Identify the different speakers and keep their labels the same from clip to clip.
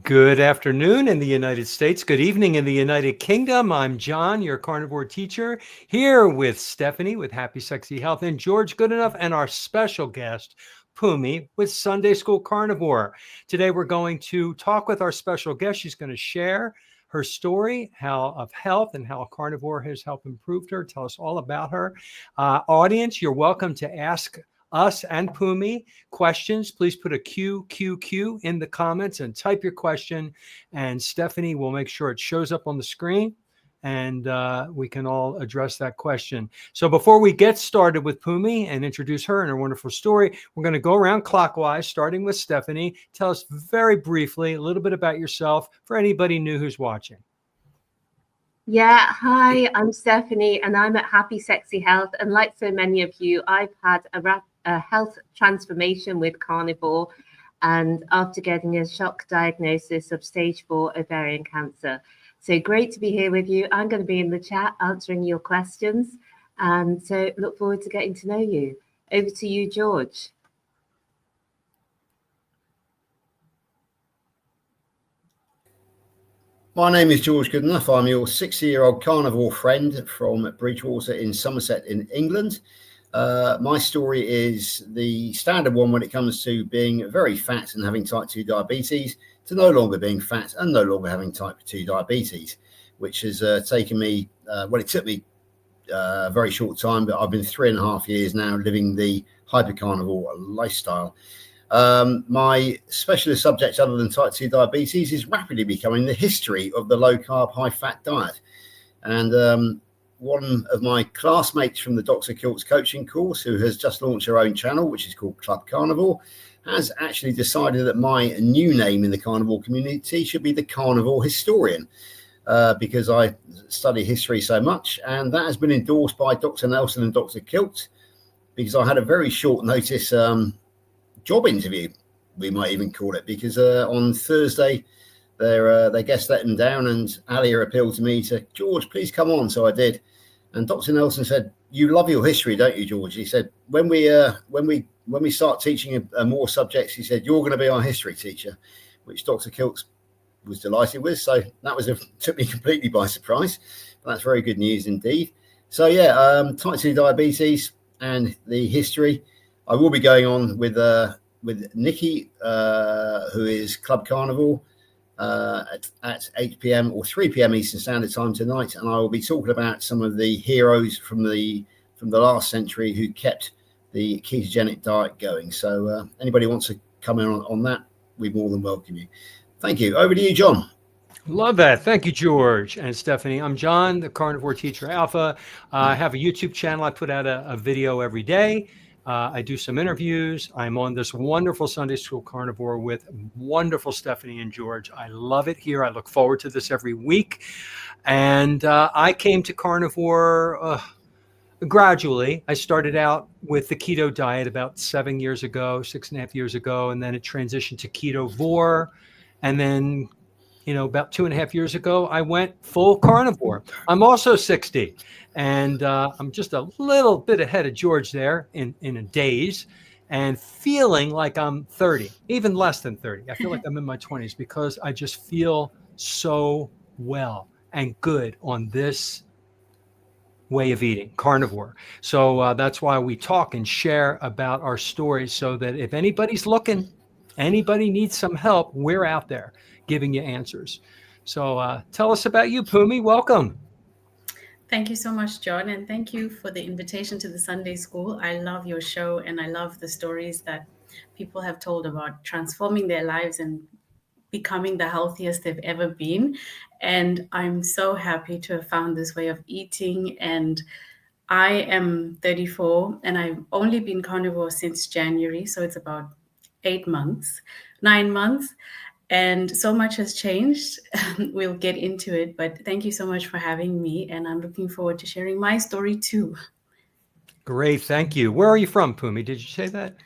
Speaker 1: Good afternoon in the United States. Good evening in the United Kingdom. I'm John, your carnivore teacher, here with Stephanie with Happy Sexy Health and George Good Enough, and our special guest, Phumi, with Sunday School Carnivore. Today, we're going to talk with our special guest. She's going to share her story of health and how a carnivore has helped improve her. Tell us all about her. Audience, you're welcome to ask us and Phumi questions. Please put a QQQ in the comments and type your question, and Stephanie will make sure it shows up on the screen, and we can all address that question. So before we get started with Phumi and introduce her and her wonderful story, we're going to go around clockwise, starting with Stephanie. Tell us very briefly a little bit about yourself for anybody new who's watching.
Speaker 2: Yeah, hi, I'm Stephanie, and I'm at Happy Sexy Health. And like so many of you, I've had a health transformation with carnivore, and after getting a shock diagnosis of stage 4 ovarian cancer. So great to be here with you. I'm going to be in the chat answering your questions, and so look forward to getting to know you. Over to you, George.
Speaker 3: My name is George Goodenough. I'm your 60-year-old carnivore friend from Bridgewater in Somerset in England. My story is the standard one when it comes to being very fat and having type 2 diabetes, to no longer being fat and no longer having type 2 diabetes, which has taken me, it took me a very short time, but I've been 3.5 years now living the hypercarnivore lifestyle. My specialist subject, other than type 2 diabetes, is rapidly becoming the history of the low-carb, high-fat diet. And one of my classmates from the Dr. Kilt's coaching course, who has just launched her own channel, which is called Club Carnivore, has actually decided that my new name in the carnivore community should be the Carnivore Historian, because I study history so much. And that has been endorsed by Dr. Nelson and Dr. Kilt, because I had a very short notice job interview, we might even call it, because on Thursday their guest let them down, and Alia appealed to me to, George, please come on. So I did, and Dr. Nelson said, you love your history, don't you, George? He said, when we start teaching more subjects, he said, you're going to be our history teacher, which Dr. Kiltz was delighted with. So that took me completely by surprise, but that's very good news indeed. So yeah, type 2 diabetes and the history. I will be going on with Nikki, who is Club Carnivore, at 8 p.m. or 3 p.m. Eastern Standard Time tonight, and I will be talking about some of the heroes from the last century who kept the ketogenic diet going. So anybody wants to come in on that, we more than welcome you. Thank you. Over to you, John.
Speaker 1: Love that. Thank you, George and Stephanie. I'm John, the Carnivore Teacher Alpha. I have a YouTube channel. I put out a video every day. I do some interviews. I'm on this wonderful Sunday School Carnivore with wonderful Stephanie and George. I love it here. I look forward to this every week. And I came to carnivore gradually. I started out with the keto diet about 7 years ago, 6.5 years ago, and then it transitioned to ketovore. And then, about 2.5 years ago, I went full carnivore. I'm also 60. And I'm just a little bit ahead of George there in a days, and feeling like I'm 30, even less than 30. I feel like I'm in my 20s because I just feel so well and good on this way of eating, carnivore. So that's why we talk and share about our stories, so that if anybody's looking, anybody needs some help, we're out there giving you answers. So tell us about you, Phumi. Welcome.
Speaker 4: Thank you so much, John, and thank you for the invitation to the Sunday School. I love your show, and I love the stories that people have told about transforming their lives and becoming the healthiest they've ever been. And I'm so happy to have found this way of eating. And I am 34, and I've only been carnivore since January, so it's about 9 months. And so much has changed. We'll get into it, but thank you so much for having me. And I'm looking forward to sharing my story too.
Speaker 1: Great. Thank you. Where are you from, Phumi? Did you say that?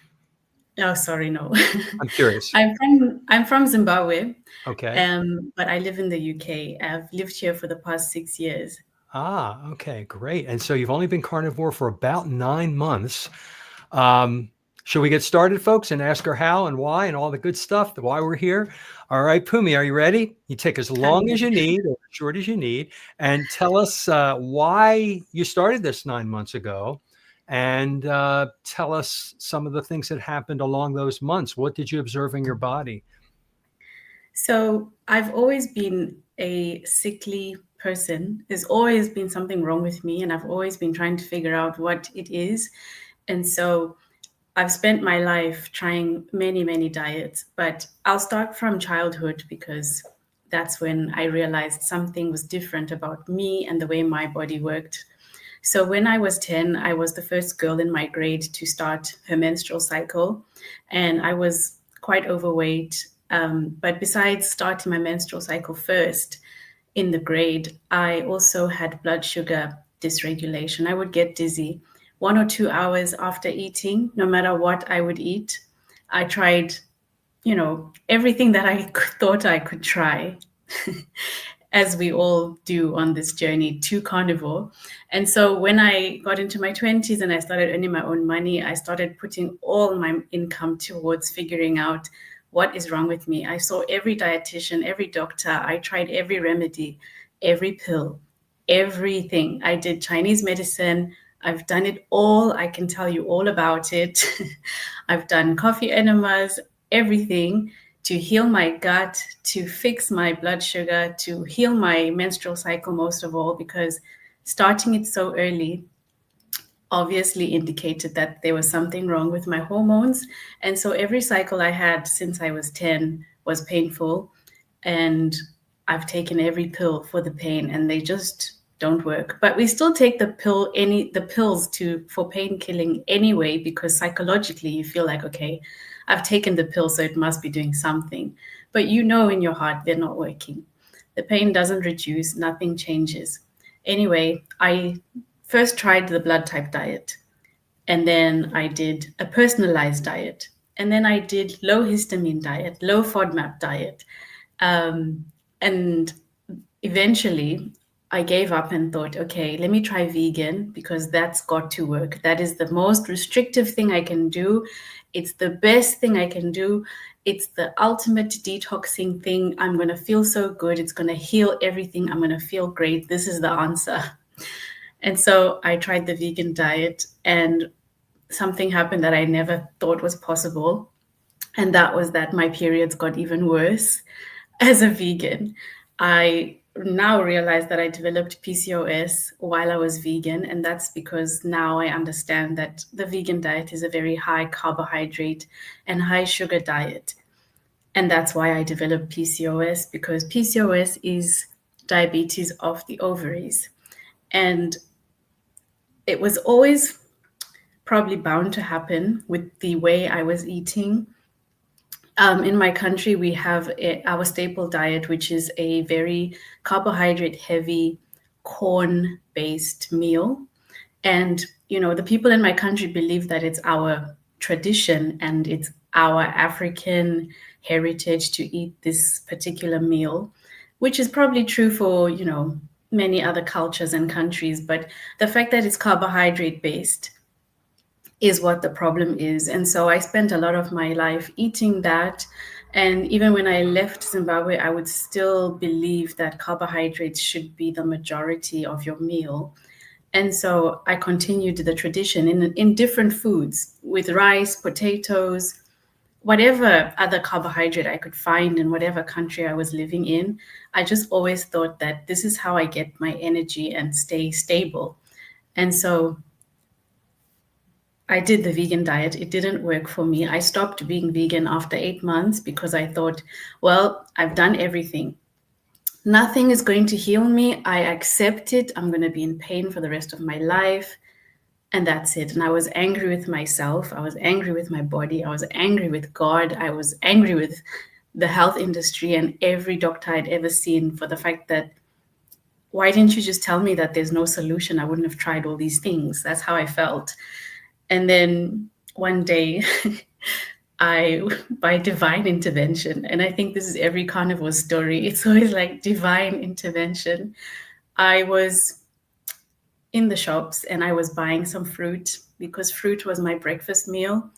Speaker 4: Oh, sorry, no.
Speaker 1: I'm curious.
Speaker 4: I'm from Zimbabwe.
Speaker 1: Okay.
Speaker 4: But I live in the UK. I've lived here for the past 6 years.
Speaker 1: Okay, great. And so you've only been carnivore for about 9 months. Should we get started, folks, and ask her how and why and all the good stuff, why we're here? All right, Phumi, are you ready? You take as long as you need or as short as you need, and tell us why you started this 9 months ago, and tell us some of the things that happened along those months. What did you observe in your body?
Speaker 4: So I've always been a sickly person. There's always been something wrong with me, and I've always been trying to figure out what it is. And so I've spent my life trying many, many diets, but I'll start from childhood because that's when I realized something was different about me and the way my body worked. So when I was 10, I was the first girl in my grade to start her menstrual cycle, and I was quite overweight. But besides starting my menstrual cycle first in the grade, I also had blood sugar dysregulation. I would get dizzy 1 or 2 hours after eating, no matter what I would eat. I tried, everything that I thought I could try, as we all do on this journey to carnivore. And so when I got into my 20s and I started earning my own money, I started putting all my income towards figuring out what is wrong with me. I saw every dietitian, every doctor. I tried every remedy, every pill, everything. I did Chinese medicine. I've done it all. I can tell you all about it. I've done coffee enemas, everything to heal my gut, to fix my blood sugar, to heal my menstrual cycle, most of all, because starting it so early obviously indicated that there was something wrong with my hormones. And so every cycle I had since I was 10 was painful. And I've taken every pill for the pain, and they just don't work. But we still take the pills for pain killing anyway, because psychologically you feel like, okay, I've taken the pill, so it must be doing something. But in your heart, they're not working. The pain doesn't reduce, nothing changes. Anyway, I first tried the blood type diet, and then I did a personalized diet, and then I did low histamine diet, low FODMAP diet. And eventually I gave up and thought, okay, let me try vegan, because that's got to work. That is the most restrictive thing I can do. It's the best thing I can do. It's the ultimate detoxing thing. I'm going to feel so good. It's going to heal everything. I'm going to feel great. This is the answer. And so I tried the vegan diet, and something happened that I never thought was possible. And that was that my periods got even worse as a vegan. I now realize that I developed PCOS while I was vegan, and that's because now I understand that the vegan diet is a very high carbohydrate and high sugar diet. And that's why I developed PCOS, because PCOS is diabetes of the ovaries. And it was always probably bound to happen with the way I was eating. In my country, we have our staple diet, which is a very carbohydrate-heavy, corn-based meal. And, the people in my country believe that it's our tradition and it's our African heritage to eat this particular meal, which is probably true for, many other cultures and countries. But the fact that it's carbohydrate-based is what the problem is. And so I spent a lot of my life eating that. And even when I left Zimbabwe, I would still believe that carbohydrates should be the majority of your meal. And so I continued the tradition in different foods, with rice, potatoes, whatever other carbohydrate I could find in whatever country I was living in. I just always thought that this is how I get my energy and stay stable. And so I did the vegan diet. It didn't work for me. I stopped being vegan after 8 months because I thought, well, I've done everything. Nothing is going to heal me. I accept it. I'm going to be in pain for the rest of my life. And that's it. And I was angry with myself. I was angry with my body. I was angry with God. I was angry with the health industry and every doctor I'd ever seen, for the fact that, why didn't you just tell me that there's no solution? I wouldn't have tried all these things. That's how I felt. And then one day, by divine intervention, and I think this is every carnivore story, it's always like divine intervention. I was in the shops and I was buying some fruit, because fruit was my breakfast meal.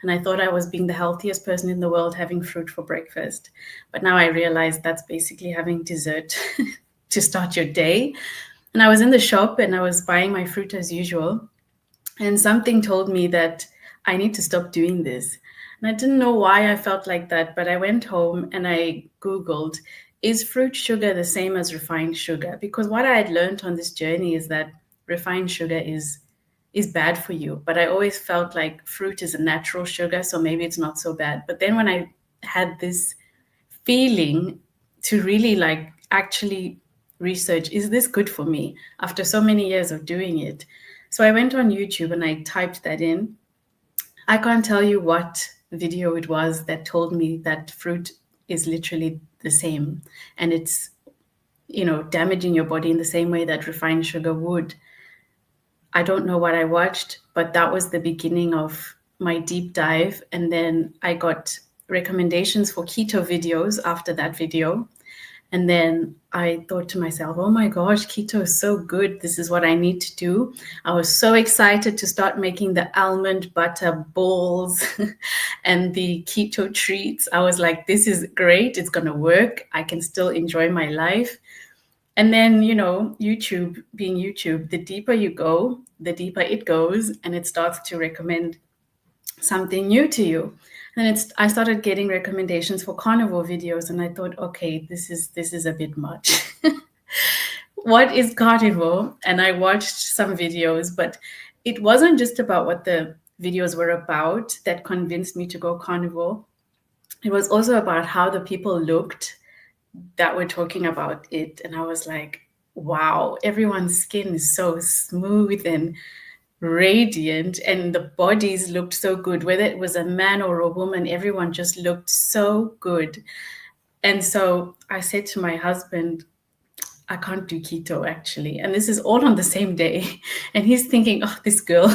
Speaker 4: And I thought I was being the healthiest person in the world having fruit for breakfast. But now I realize that's basically having dessert to start your day. And I was in the shop and I was buying my fruit as usual. And something told me that I need to stop doing this. And I didn't know why I felt like that, but I went home and I Googled, is fruit sugar the same as refined sugar? Because what I had learned on this journey is that refined sugar is bad for you. But I always felt like fruit is a natural sugar, so maybe it's not so bad. But then when I had this feeling to really like actually research, is this good for me after so many years of doing it? So I went on YouTube and I typed that in. I can't tell you what video it was that told me that fruit is literally the same and it's, damaging your body in the same way that refined sugar would. I don't know what I watched, but that was the beginning of my deep dive. And then I got recommendations for keto videos after that video. And then I thought to myself, oh my gosh, keto is so good. This is what I need to do. I was so excited to start making the almond butter balls and the keto treats. I was like, this is great. It's going to work. I can still enjoy my life. And then, YouTube being YouTube, the deeper you go, the deeper it goes, and it starts to recommend something new to you. And I started getting recommendations for carnivore videos, and I thought, okay, this is a bit much. What is carnivore? And I watched some videos, but it wasn't just about what the videos were about that convinced me to go carnivore. It was also about how the people looked that were talking about it. And I was like, wow, everyone's skin is so smooth and radiant, and the bodies looked so good. Whether it was a man or a woman, everyone just looked so good. And so I said to my husband, I can't do keto actually. And this is all on the same day. And he's thinking, oh, this girl,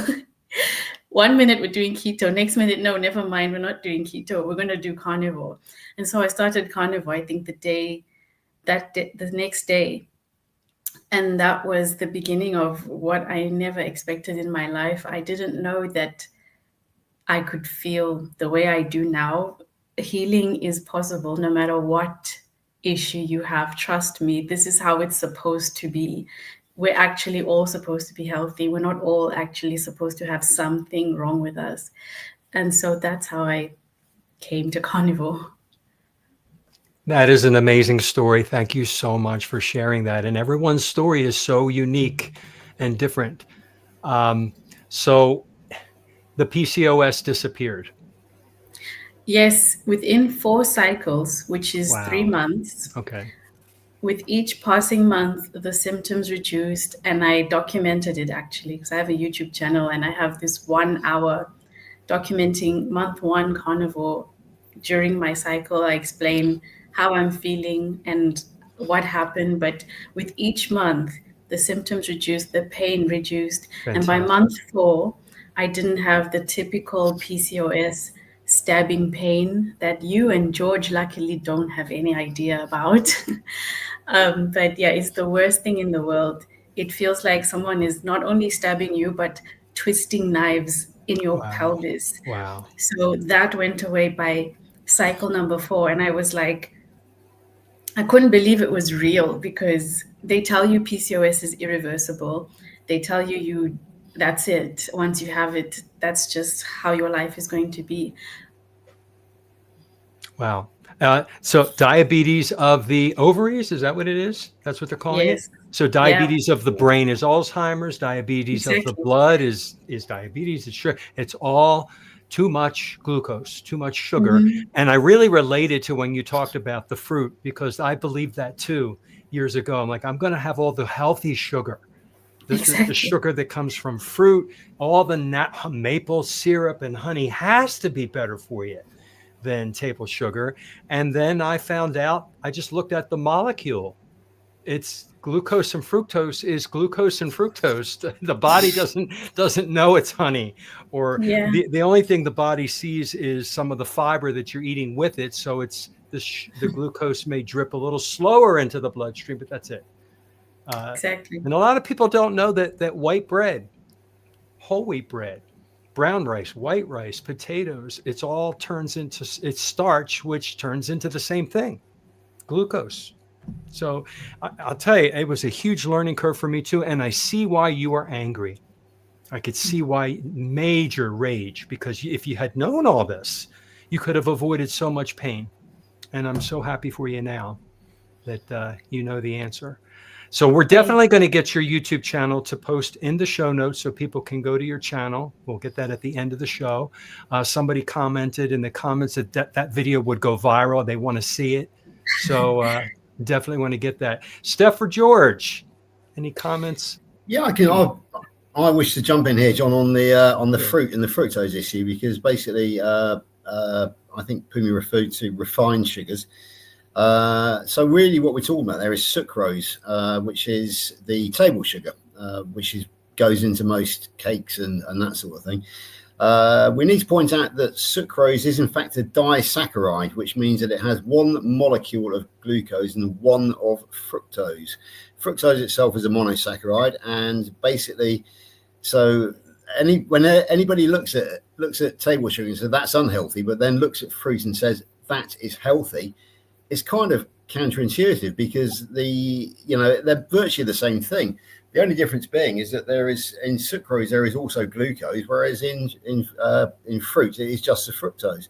Speaker 4: 1 minute we're doing keto, next minute, no, never mind, we're not doing keto, we're going to do carnivore. And so I started carnivore, I think the next day. And that was the beginning of what I never expected in my life. I didn't know that I could feel the way I do now. Healing is possible no matter what issue you have. Trust me, this is how it's supposed to be. We're actually all supposed to be healthy. We're not all actually supposed to have something wrong with us. And so that's how I came to carnivore.
Speaker 1: That is an amazing story. Thank you so much for sharing that. And everyone's story is so unique and different. So the PCOS disappeared.
Speaker 4: Yes, within 4 cycles, which is 3 months.
Speaker 1: Okay.
Speaker 4: With each passing month, the symptoms reduced, and I documented it actually because I have a YouTube channel and I have this 1 hour documenting month 1 carnivore. During my cycle, I explain how I'm feeling and what happened. But with each month, the symptoms reduced, the pain reduced.
Speaker 1: Fantastic.
Speaker 4: And by month 4, I didn't have the typical PCOS stabbing pain that you and George luckily don't have any idea about. But yeah, it's the worst thing in the world. It feels like someone is not only stabbing you, but twisting knives in your pelvis.
Speaker 1: Wow.
Speaker 4: So that went away by cycle number 4. And I was like, I couldn't believe it was real, because they tell you PCOS is irreversible. They tell you that's it. Once you have it, that's just how your life is going to be.
Speaker 1: Wow. So diabetes of the ovaries, is that what it is? That's what they're calling it? So diabetes of the brain is Alzheimer's. Diabetes of the blood is diabetes. It's all too much glucose, too much sugar. And I really related to when you talked about the fruit, because I believed that too years ago. I'm like, I'm going to have all the healthy sugar, the sugar that comes from fruit, all the maple syrup and honey has to be better for you than table sugar. And then I found out, I just looked at the molecule. It's glucose and fructose is glucose and fructose. The body doesn't know it's honey, or the only thing the body sees is some of the fiber that you're eating with it. So it's the glucose may drip a little slower into the bloodstream, but that's it.
Speaker 4: Exactly.
Speaker 1: And a lot of people don't know that white bread, whole wheat bread, brown rice, white rice, potatoes, it's all turns into, it's starch, which turns into the same thing, glucose. So I'll tell you, it was a huge learning curve for me too. And I see why you are angry. I could see why, major rage, because if you had known all this, you could have avoided so much pain. And I'm so happy for you now that you know the answer. So we're definitely going to get your YouTube channel to post in the show notes so people can go to your channel. We'll get that at the end of the show. Somebody commented in the comments that that video would go viral. They want to see it. So definitely want to get that. Steph or George, any comments?
Speaker 3: Yeah, I wish to jump in here, John, on the fruit and the fructose issue, because basically I think Phumi referred to refined sugars. So really what we're talking about there is sucrose, which is the table sugar, which goes into most cakes and that sort of thing. We need to point out that sucrose is in fact a disaccharide, which means that it has one molecule of glucose and one of fructose. Fructose itself is a monosaccharide, and basically, so when anybody looks at table sugar and says that's unhealthy, but then looks at fruit and says that is healthy, it's kind of counterintuitive, because they're virtually the same thing. The only difference being is that in sucrose there is also glucose, whereas in fruit it is just the fructose.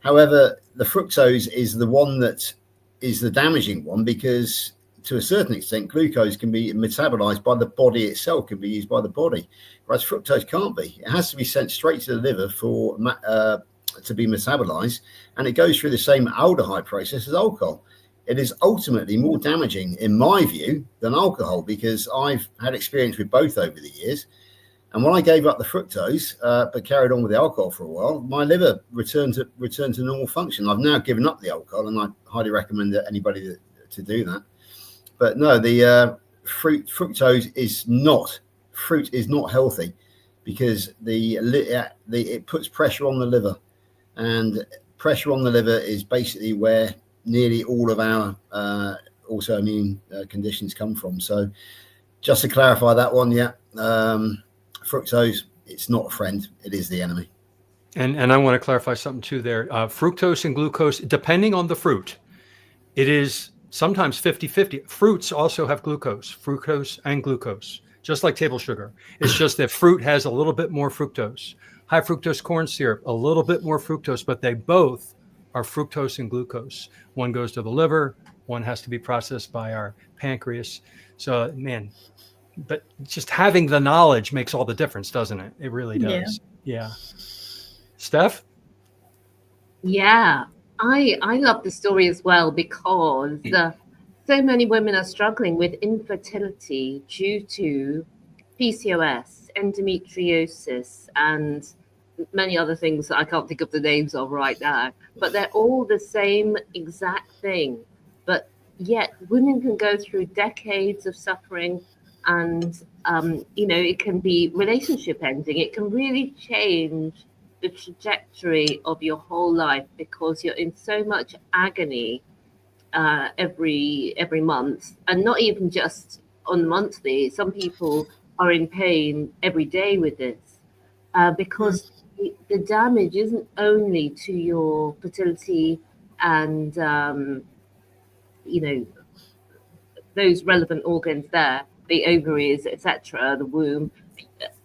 Speaker 3: However, the fructose is the one that is the damaging one, because to a certain extent glucose can be metabolized by the body itself, can be used by the body, whereas fructose can't be. It has to be sent straight to the liver for to be metabolized, and it goes through the same aldehyde process as alcohol. It is ultimately more damaging, in my view, than alcohol, because I've had experience with both over the years. And when I gave up the fructose, but carried on with the alcohol for a while, my liver returned to normal function. I've now given up the alcohol, and I highly recommend that anybody to do that. But no, the fructose is not healthy, because it puts pressure on the liver, and pressure on the liver is basically where nearly all of our autoimmune conditions come from. So just to clarify that one, fructose, it's not a friend, it is the enemy.
Speaker 1: And I want to clarify something too there. Fructose and glucose, depending on the fruit, it is sometimes 50-50. Fruits also have fructose and glucose, just like table sugar. It's just that fruit has a little bit more fructose. High fructose corn syrup, a little bit more fructose, but they both are fructose and glucose. One goes to the liver, one has to be processed by our pancreas. So, man, but just having the knowledge makes all the difference, doesn't it? It really does. Yeah. Steph?
Speaker 2: Yeah, I love the story as well, because so many women are struggling with infertility due to PCOS, endometriosis, and many other things that I can't think of the names of right now, but they're all the same exact thing. But yet women can go through decades of suffering, and it can be relationship ending. It can really change the trajectory of your whole life, because you're in so much agony every month, and not even just on monthly. Some people are in pain every day with this, because the damage isn't only to your fertility and those relevant organs there, the ovaries, etc., the womb,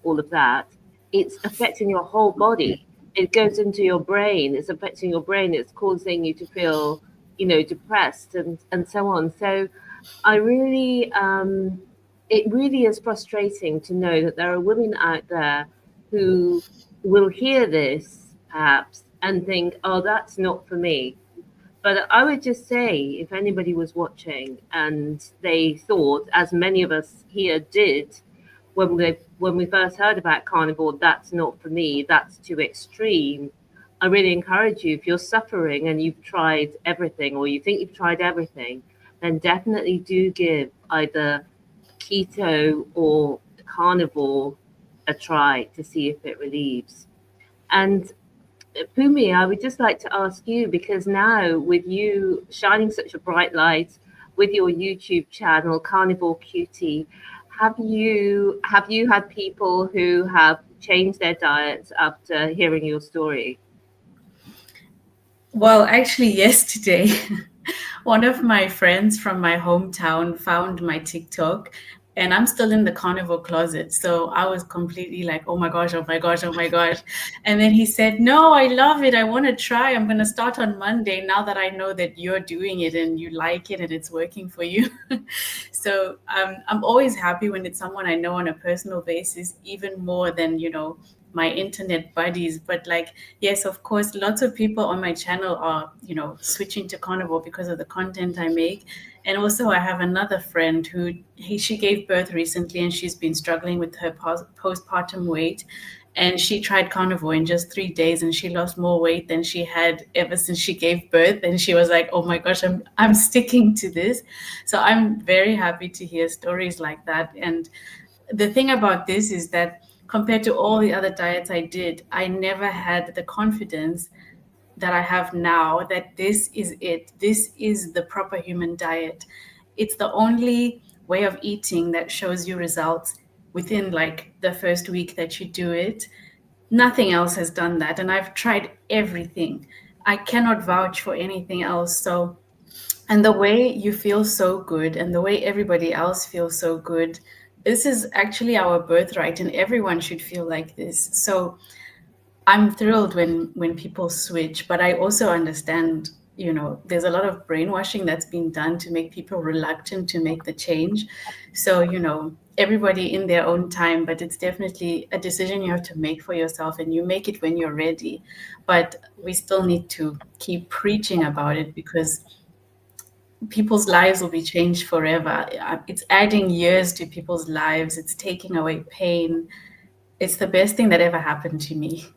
Speaker 2: all of that. It's affecting your whole body. It goes into your brain. It's affecting your brain. It's causing you to feel, depressed and so on. So I really, it really is frustrating to know that there are women out there who will hear this perhaps and think, oh, that's not for me. But I would just say, if anybody was watching and they thought, as many of us here did, when we first heard about carnivore, that's not for me, that's too extreme, I really encourage you, if you're suffering and you've tried everything, or you think you've tried everything, then definitely do give either keto or carnivore a try to see if it relieves. And Phumi, I would just like to ask you, because now with you shining such a bright light with your YouTube channel, Carnivore Cutie, have you had people who have changed their diets after hearing your story?
Speaker 4: Well, actually, yesterday, one of my friends from my hometown found my TikTok, and I'm still in the carnivore closet. So I was completely like, oh my gosh, oh my gosh, oh my gosh. And then he said, no, I love it. I want to try. I'm going to start on Monday now that I know that you're doing it and you like it and it's working for you. So I'm always happy when it's someone I know on a personal basis, even more than, my internet buddies. But like, yes, of course, lots of people on my channel are, switching to carnivore because of the content I make. And also I have another friend who she gave birth recently and she's been struggling with her postpartum weight. And she tried carnivore in just 3 days and she lost more weight than she had ever since she gave birth. And she was like, oh my gosh, I'm sticking to this. So I'm very happy to hear stories like that. And the thing about this is that compared to all the other diets I did, I never had the confidence that I have now that this is it. This is the proper human diet. It's the only way of eating that shows you results within like the first week that you do it. Nothing else has done that. And I've tried everything. I cannot vouch for anything else. So, and the way you feel so good and the way everybody else feels so good, this is actually our birthright and everyone should feel like this. So I'm thrilled when people switch, but I also understand, there's a lot of brainwashing that's being done to make people reluctant to make the change. So, everybody in their own time, but it's definitely a decision you have to make for yourself and you make it when you're ready. But we still need to keep preaching about it because people's lives will be changed forever. It's adding years to people's lives. It's taking away pain. It's the best thing that ever happened to me.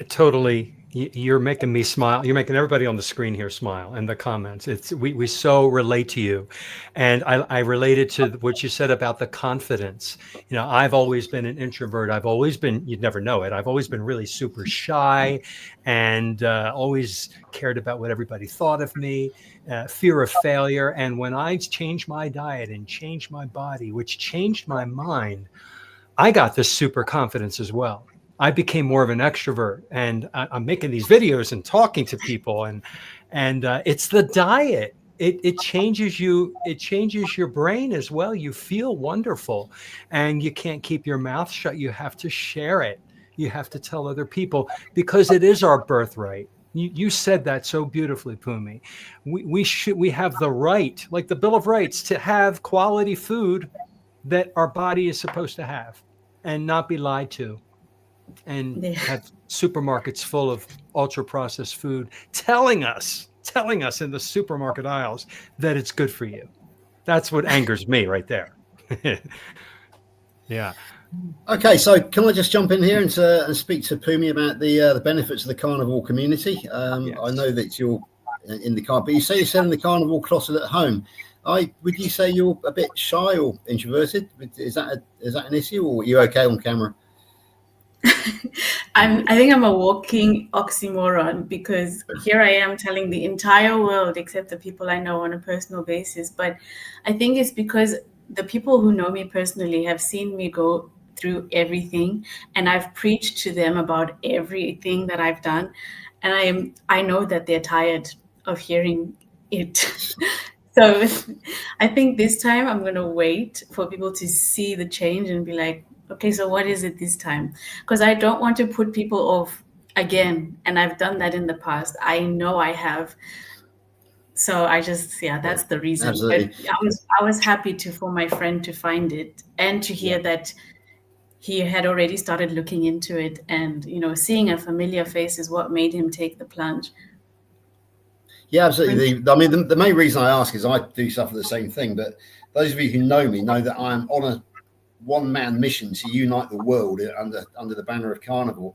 Speaker 1: Totally. You're making me smile. You're making everybody on the screen here smile and the comments. We so relate to you. And I related to what you said about the confidence. I've always been an introvert. I've always been, you'd never know it. I've always been really super shy and always cared about what everybody thought of me, fear of failure. And when I changed my diet and changed my body, which changed my mind, I got this super confidence as well. I became more of an extrovert, and I'm making these videos and talking to people, and it's the diet. It changes you. It changes your brain as well. You feel wonderful, and you can't keep your mouth shut. You have to share it. You have to tell other people because it is our birthright. You said that so beautifully, Phumi. We have the right, like the Bill of Rights, to have quality food that our body is supposed to have, and not be lied to. And have supermarkets full of ultra processed food telling us in the supermarket aisles that it's good for you. That's what angers me right there. Yeah.
Speaker 3: Okay, so can I just jump in here and speak to Phumi about the benefits of the carnivore community? Yes. I know that you're in the car, but you say you're selling the carnivore closet at home. Would you say you're a bit shy or introverted? Is that an issue, or are you okay on camera?
Speaker 4: I think I'm a walking oxymoron because here I am telling the entire world, except the people I know on a personal basis. But I think it's because the people who know me personally have seen me go through everything, and I've preached to them about everything that I've done. And I know that they're tired of hearing it. So I think this time I'm going to wait for people to see the change and be like, okay, so what is it this time? Because I don't want to put people off again. And I've done that in the past. I know I have. So that's the reason.
Speaker 3: Absolutely.
Speaker 4: I was happy for my friend to find it and to hear that he had already started looking into it. And, seeing a familiar face is what made him take the plunge.
Speaker 3: Yeah, absolutely. The main reason I ask is I do suffer the same thing. But those of you who know me know that I'm on a one-man mission to unite the world under the banner of carnivore,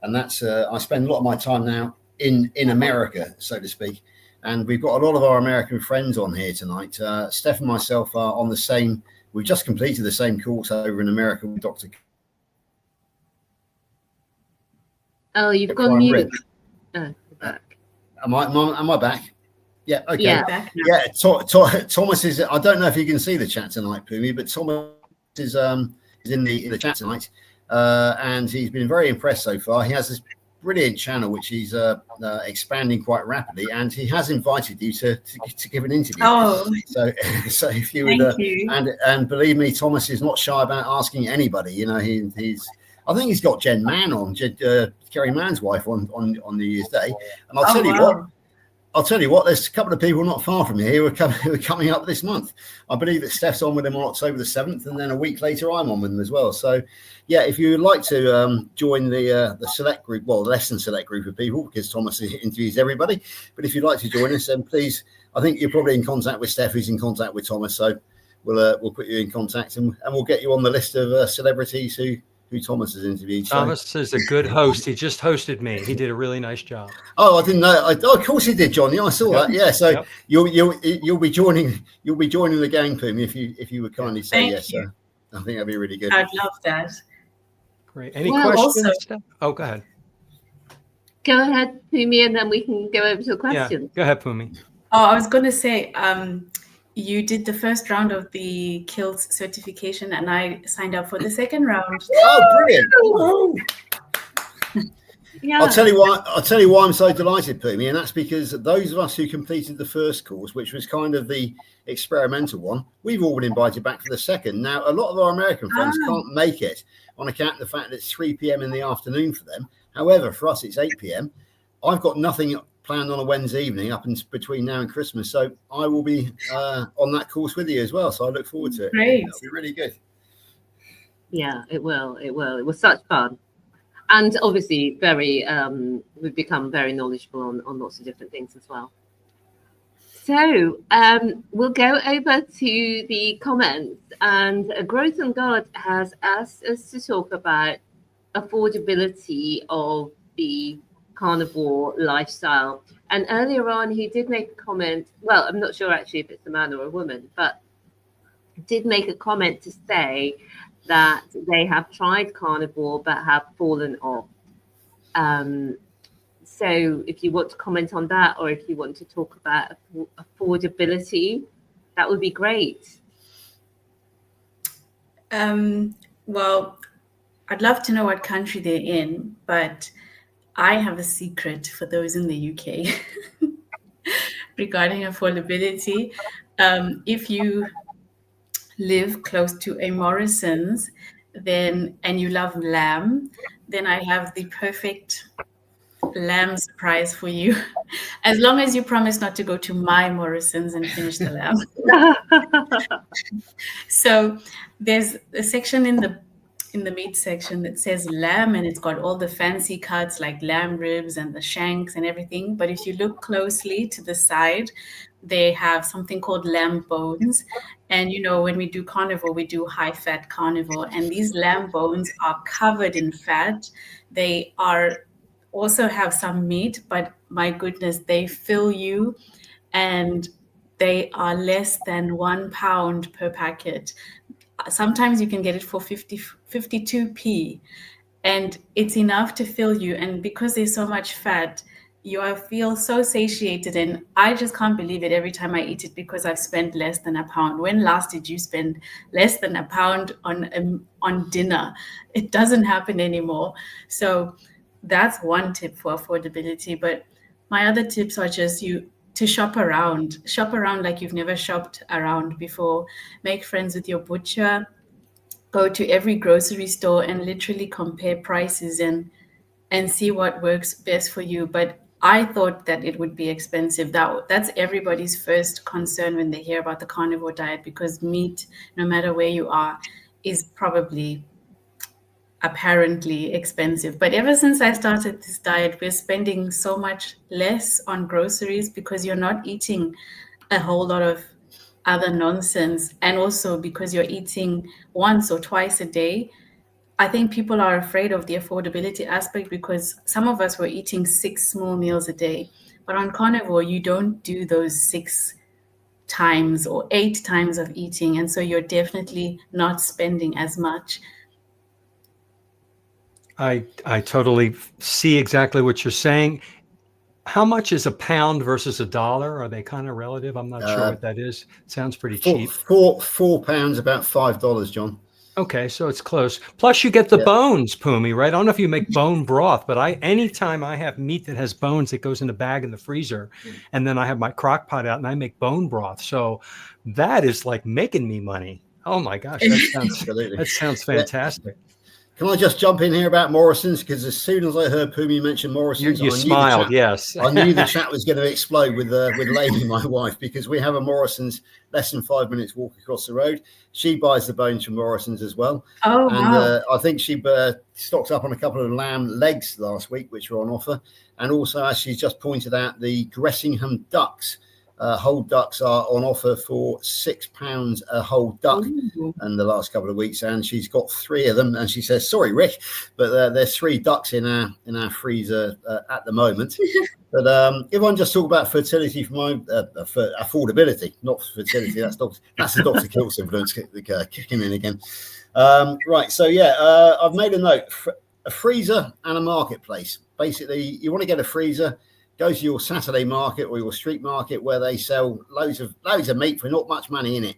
Speaker 3: and that's I spend a lot of my time now in America, so to speak, and we've got a lot of our American friends on here tonight. Steph and myself are on the same. We've just completed the same course over in America with Dr.
Speaker 2: Oh, you've gone mute. Oh, back.
Speaker 3: Am I back? Yeah. Okay.
Speaker 2: Yeah.
Speaker 4: Back now.
Speaker 3: Yeah. Thomas is. I don't know if you can see the chat tonight, Phumi, but Thomas is in the chat tonight, and he's been very impressed so far. He has this brilliant channel which he's expanding quite rapidly, and he has invited you to give an interview.
Speaker 4: Oh,
Speaker 3: so if you would,
Speaker 4: thank you.
Speaker 3: and believe me, Thomas is not shy about asking anybody. You know, he's. I think he's got Jen Mann on, Kerry Mann's wife on New Year's Day, and I'll tell you what. I'll tell you what, there's a couple of people not far from here who are coming up this month. I believe that Steph's on with them on October the 7th, and then a week later I'm on with them as well. So, yeah, if you would like to join the select group, well, less than select group of people, because Thomas interviews everybody, but if you'd like to join us, then please, I think you're probably in contact with Steph, who's in contact with Thomas, so we'll put you in contact, and we'll get you on the list of celebrities who Thomas has interviewed.
Speaker 1: Thomas is a good host. He just hosted me. He did a really nice job.
Speaker 3: Oh, I didn't know. Of course he did, John. Yeah, I saw that. Yeah, so
Speaker 1: Yep.
Speaker 3: you'll be joining the gang, Phumi, if you would kindly say
Speaker 4: Thank
Speaker 3: yes.
Speaker 4: you.
Speaker 3: So I think that'd be really good.
Speaker 4: I'd love that.
Speaker 1: Great. Any
Speaker 2: Well,
Speaker 1: questions?
Speaker 4: also-
Speaker 1: Steph? Oh, go ahead.
Speaker 2: Go ahead, Phumi, and then we can go over to the
Speaker 1: Yeah,
Speaker 2: questions.
Speaker 1: go ahead, Phumi.
Speaker 4: Oh, I was going to say, you did the first round of the KILS certification, and I signed up for the second round.
Speaker 3: Oh, brilliant!
Speaker 2: Yeah.
Speaker 3: I'll tell you why I'm so delighted, Phumi, and that's because those of us who completed the first course, which was kind of the experimental one, we've all been invited back for the second. Now, a lot of our American friends can't make it on account of the fact that it's 3 p.m. in the afternoon for them. However, for us, it's 8 p.m. I've got nothing planned on a Wednesday evening up in between now and Christmas, so I will be on that course with you as well. So I look forward to it.
Speaker 4: Great.
Speaker 3: It'll be really good.
Speaker 2: Yeah, it will. It was such fun. And obviously we've become very knowledgeable on lots of different things as well. So we'll go over to the comments, and Growth and God has asked us to talk about affordability of the carnivore lifestyle. And earlier on, he did make a comment. Well, I'm not sure actually if it's a man or a woman, but did make a comment to say that they have tried carnivore but have fallen off. So if you want to comment on that, or if you want to talk about affordability, that would be great.
Speaker 4: Well, I'd love to know what country they're in, but I have a secret for those in the UK regarding affordability. If you live close to a Morrison's, and you love lamb, then I have the perfect lamb surprise for you. As long as you promise not to go to my Morrison's and finish the lamb. So there's a section in the meat section that says lamb, and it's got all the fancy cuts like lamb ribs and the shanks and everything. But if you look closely to the side, they have something called lamb bones. And when we do carnivore, we do high fat carnivore, and these lamb bones are covered in fat. They also have some meat, but my goodness, they fill you, and they are less than 1 pound per packet. Sometimes you can get it for 52p, and it's enough to fill you. And because there's so much fat, you feel so satiated, and I just can't believe it every time I eat it, because I've spent less than a pound. When last did you spend less than a pound on dinner? It doesn't happen anymore. So that's one tip for affordability. But my other tips are just to shop around like you've never shopped around before. Make friends with your butcher, go to every grocery store and literally compare prices and see what works best for you. But I thought that it would be expensive. That's everybody's first concern when they hear about the carnivore diet, because meat, no matter where you are, is probably apparently expensive. But ever since I started this diet, we're spending so much less on groceries, because you're not eating a whole lot of other nonsense. And also because you're eating once or twice a day. I think people are afraid of the affordability aspect, because some of us were eating 6 small meals a day. But on carnivore, you don't do those 6 times or 8 times of eating. And so you're definitely not spending as much.
Speaker 1: I totally see exactly what you're saying. How much is a pound versus a dollar? Are they kind of relative? I'm not sure what that is. Sounds pretty cheap.
Speaker 3: £4, about $5, John.
Speaker 1: Okay, so it's close. Plus, you get the
Speaker 3: Yeah.
Speaker 1: bones, Phumi, right? I don't know if you make bone broth, but anytime I have meat that has bones, it goes in a bag in the freezer, and then I have my crock pot out and I make bone broth. So that is like making me money. Oh my gosh, that sounds fantastic.
Speaker 3: Can I just jump in here about Morrison's? Because as soon as I heard Phumi mention Morrison's,
Speaker 1: You smiled, yes.
Speaker 3: I knew the chat was going to explode with Lainey, my wife, because we have a Morrison's less than 5 minutes walk across the road. She buys the bones from Morrison's as well.
Speaker 4: Oh,
Speaker 3: and
Speaker 4: wow.
Speaker 3: I think she stocked up on a couple of lamb legs last week, which were on offer. And also, as she's just pointed out, the Gressingham ducks. Whole ducks are on offer for £6 a whole duck in the last couple of weeks, and she's got 3 of them. And she says, "Sorry, Rick, but there's 3 ducks in our freezer at the moment." But if I just talk about fertility for my for affordability, not fertility, that's the Dr. Kilt's influence kicking in again. Right, so yeah, I've made a note: a freezer and a marketplace. Basically, you want to get a freezer. Go to your Saturday market or your street market where they sell loads of meat for not much money in it,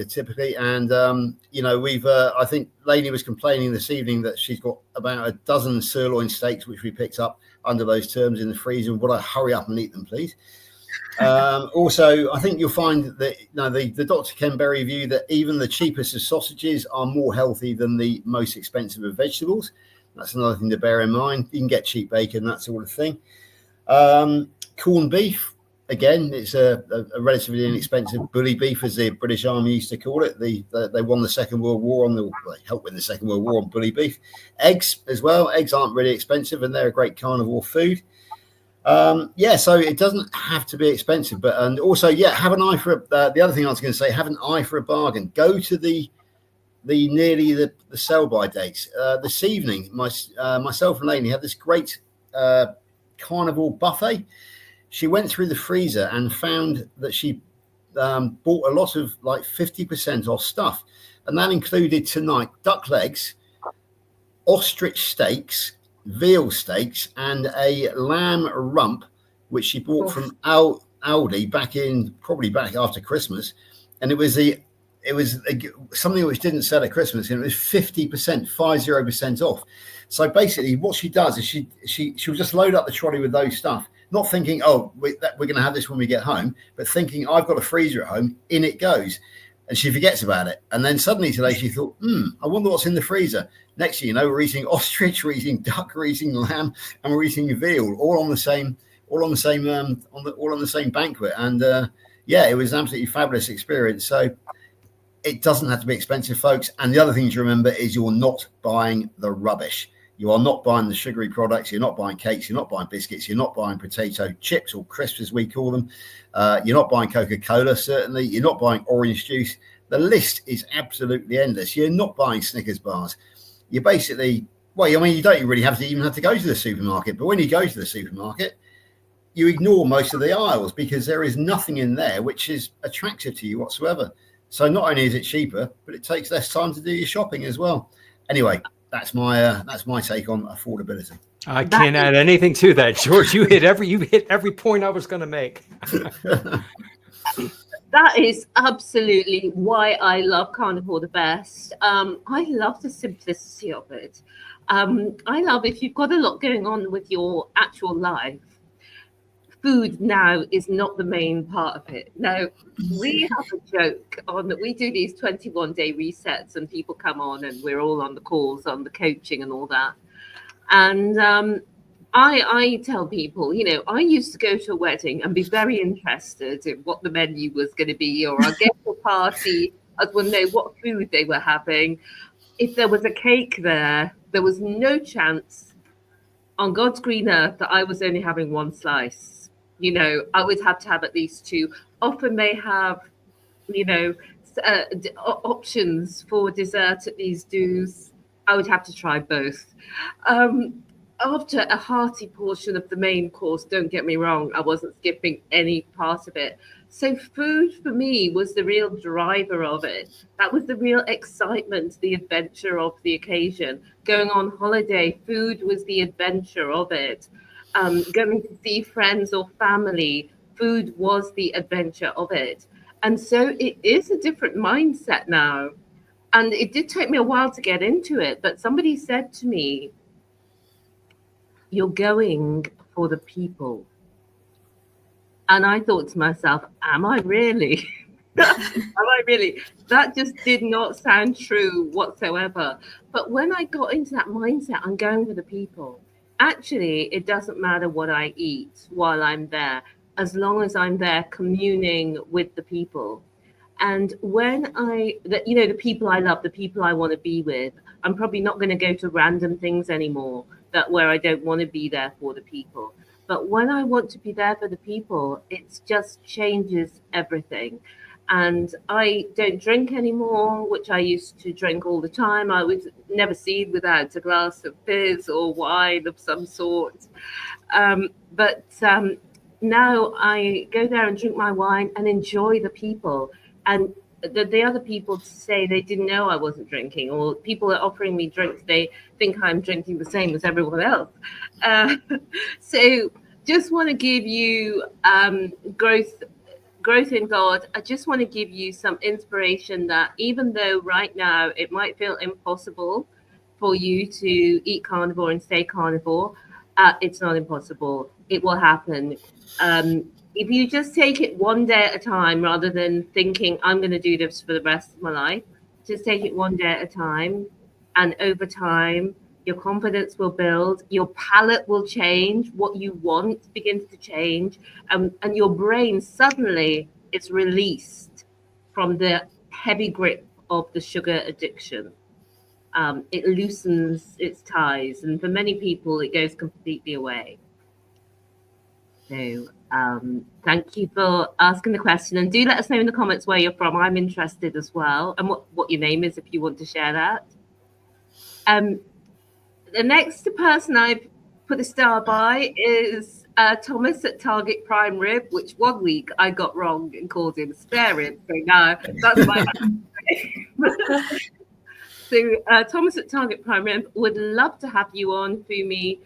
Speaker 3: typically. And we've I think Lainey was complaining this evening that she's got about a dozen sirloin steaks which we picked up under those terms in the freezer. Would I hurry up and eat them, please? Also, I think you'll find that the Dr. Ken Berry view that even the cheapest of sausages are more healthy than the most expensive of vegetables. That's another thing to bear in mind. You can get cheap bacon, that sort of thing. Corned beef, again, it's a relatively inexpensive bully beef, as the British Army used to call it. They won the Second World War they helped win the Second World War on bully beef. Eggs as well. Eggs aren't really expensive, and they're a great carnivore food. So it doesn't have to be expensive, and also, have an eye for the other thing I was going to say. Have an eye for a bargain. Go to the sell-by dates. This evening, myself and Lainey had this great carnivore buffet. She went through the freezer and found that she bought a lot of 50% off stuff, and that included tonight duck legs, ostrich steaks, veal steaks, and a lamb rump, which she bought from Aldi back after Christmas, and it was something which didn't sell at Christmas, and it was 50% off. So basically, what she does is she'll just load up the trolley with those stuff, not thinking, we're going to have this when we get home, but thinking, I've got a freezer at home, in it goes. And she forgets about it. And then suddenly today she thought, I wonder what's in the freezer. Next thing you know, we're eating ostrich, we're eating duck, we're eating lamb, and we're eating veal, all on the same banquet. And it was an absolutely fabulous experience. So it doesn't have to be expensive, folks. And the other thing to remember is you're not buying the rubbish. You are not buying the sugary products. You're not buying cakes. You're not buying biscuits. You're not buying potato chips or crisps, as we call them. You're not buying Coca-Cola, certainly. You're not buying orange juice. The list is absolutely endless. You're not buying Snickers bars. You're basically, you don't really have to go to the supermarket. But when you go to the supermarket, you ignore most of the aisles because there is nothing in there which is attractive to you whatsoever. So not only is it cheaper, but it takes less time to do your shopping as well. Anyway, that's my take on affordability.
Speaker 1: I can't add anything to that, George. You hit every point I was going to make.
Speaker 2: That is absolutely why I love carnivore the best. I love the simplicity of it. I love if you've got a lot going on with your actual life, food now is not the main part of it. Now, we have a joke on that we do these 21-day resets and people come on and we're all on the calls, on the coaching and all that. And I tell people, I used to go to a wedding and be very interested in what the menu was going to be, or I'd get to a party, I'd want to know what food they were having. If there was a cake there was no chance on God's green earth that I was only having one slice. I would have to have at least 2. Often they have, options for dessert at these do's. I would have to try both. After a hearty portion of the main course, don't get me wrong, I wasn't skipping any part of it. So food for me was the real driver of it. That was the real excitement, the adventure of the occasion. Going on holiday, food was the adventure of it. going to see friends or family. Food was the adventure of it. And so it is a different mindset now. And it did take me a while to get into it, but somebody said to me, "You're going for the people." And I thought to myself, am I really? Am I really? That just did not sound true whatsoever. But when I got into that mindset, I'm going for the people. Actually, it doesn't matter what I eat while I'm there, as long as I'm there communing with the people. And when the people I love, the people I want to be with, I'm probably not going to go to random things anymore where I don't want to be there for the people. But when I want to be there for the people, it just changes everything. And I don't drink anymore, which I used to drink all the time. I would never see without a glass of fizz or wine of some sort. But now I go there and drink my wine and enjoy the people. And the other people say they didn't know I wasn't drinking, or people are offering me drinks, they think I'm drinking the same as everyone else. So just want to give you growth in God. I just want to give you some inspiration that even though right now it might feel impossible for you to eat carnivore and stay carnivore, it's not impossible. It will happen. If you just take it one day at a time, rather than thinking I'm going to do this for the rest of my life, just take it one day at a time. And over time, your confidence will build, your palate will change, what you want begins to change, and your brain suddenly is released from the heavy grip of the sugar addiction. It loosens its ties, and for many people, it goes completely away. So thank you for asking the question, and do let us know in the comments where you're from. I'm interested as well, and what your name is if you want to share that. The next person I've put a star by is Thomas at Target Prime Rib, which 1 week I got wrong and called him spare rib. So now that's my So Thomas at Target Prime Rib, would love to have you on, Phumi,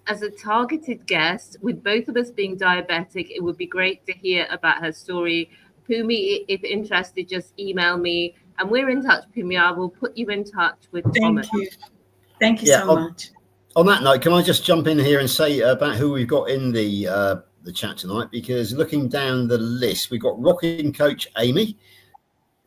Speaker 2: as a targeted guest. With both of us being diabetic, it would be great to hear about her story. Phumi, if interested, just email me, and we're in touch. Phumi, I will put you in touch with Thomas.
Speaker 4: Thank you so much.
Speaker 3: On that note, can I just jump in here and say about who we've got in the chat tonight? Because looking down the list, we've got rocking coach Amy,